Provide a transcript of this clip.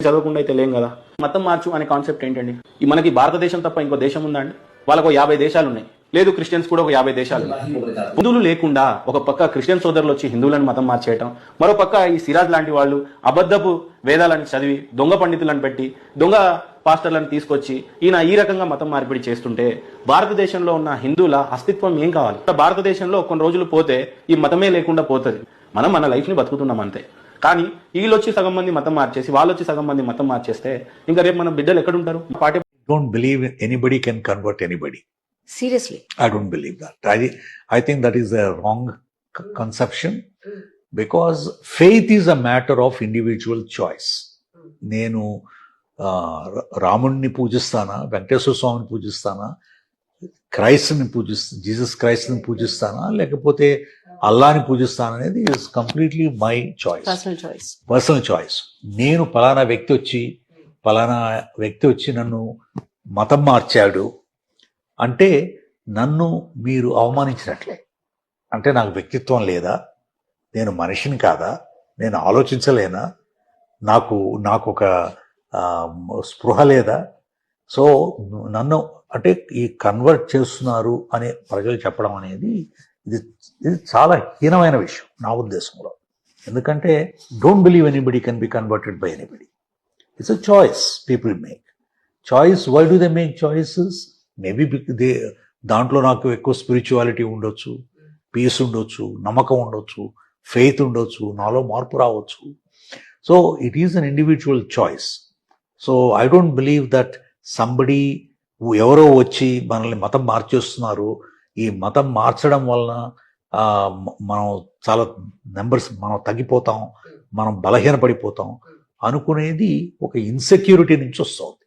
చదవకుండా అయితే లేం కదా. మతం మార్చు అనే కాన్సెప్ట్ ఏంటండి? ఈ మనకి భారతదేశం తప్ప ఇంకో దేశం ఉందా అండి? వాళ్ళకు 50 దేశాలు ఉన్నాయి, లేదు క్రిస్టియన్స్ కూడా ఒక 50 దేశాలు ఉన్నాయి. హిందువులు లేకుండా ఒక పక్క క్రిస్టియన్ సోదరులు వచ్చి హిందువులను మతం మార్చేయటం, మరో పక్క ఈ సిరాజ్ లాంటి వాళ్ళు అబద్ధపు వేదాలను చదివి దొంగ పండితులను పెట్టి దొంగ పాస్టర్లను తీసుకొచ్చి ఈయన ఈ రకంగా మతం మార్పిడి చేస్తుంటే భారతదేశంలో ఉన్న హిందువుల అస్తిత్వం ఏం కావాలి? భారతదేశంలో కొన్ని రోజులు పోతే ఈ మతమే లేకుండా పోతుంది. మనం మన లైఫ్ ని బతుకుతున్నాం అంతే. కానీ వీళ్ళు వచ్చి సగం మంది మతం మార్చేసి వాళ్ళు వచ్చి సగం మంది మతం మార్చేస్తే ఇంకా రేపు మన బిడ్డలు ఎక్కడుంటారు? పాటే don't believe anybody can convert anybody. Seriously? I don't believe that. I think that is a wrong conception, because faith is a matter of individual choice. నేను రాముడిని పూజిస్తానా, వెంకటేశ్వర స్వామిని పూజిస్తానా, జీసస్ క్రైస్ట్ని పూజిస్తానా, లేకపోతే అల్లాని పూజిస్తానా అనేది is completely my choice, personal choice. నేను పలానా వ్యక్తి వచ్చి నన్ను మతం మార్చాడు అంటే నన్ను మీరు అవమానించినట్లే. అంటే నాకు వ్యక్తిత్వం లేదా, నేను మనిషిని కాదా, నేను ఆలోచించలేనా, నాకు ఒక స్పృహ లేదా? సో నన్ను అంటే ఈ కన్వర్ట్ చేస్తున్నారు అనే ప్రజలు చెప్పడం అనేది ఇది చాలా హీనమైన విషయం నా ఉద్దేశంలో. ఎందుకంటే don't believe anybody can be converted by anybody. It's a choice people make. Choice, why do they make choices? Maybe దాంట్లో నాకు ఎక్కువ స్పిరిచువాలిటీ ఉండొచ్చు, పీస్ ఉండొచ్చు, నమ్మకం ఉండొచ్చు, ఫెయిత్ ఉండొచ్చు, నాలో మార్పు రావచ్చు. So it is an individual choice. So I don't believe that somebody ఎవరో వచ్చి మనల్ని మతం మార్చేస్తున్నారు, ఈ మతం మార్చడం వలన మనం చాలా మనం తగ్గిపోతాం, మనం బలహీనపడిపోతాం అనుకునేది ఒక ఇన్సెక్యూరిటీ నుంచి వస్తుంది.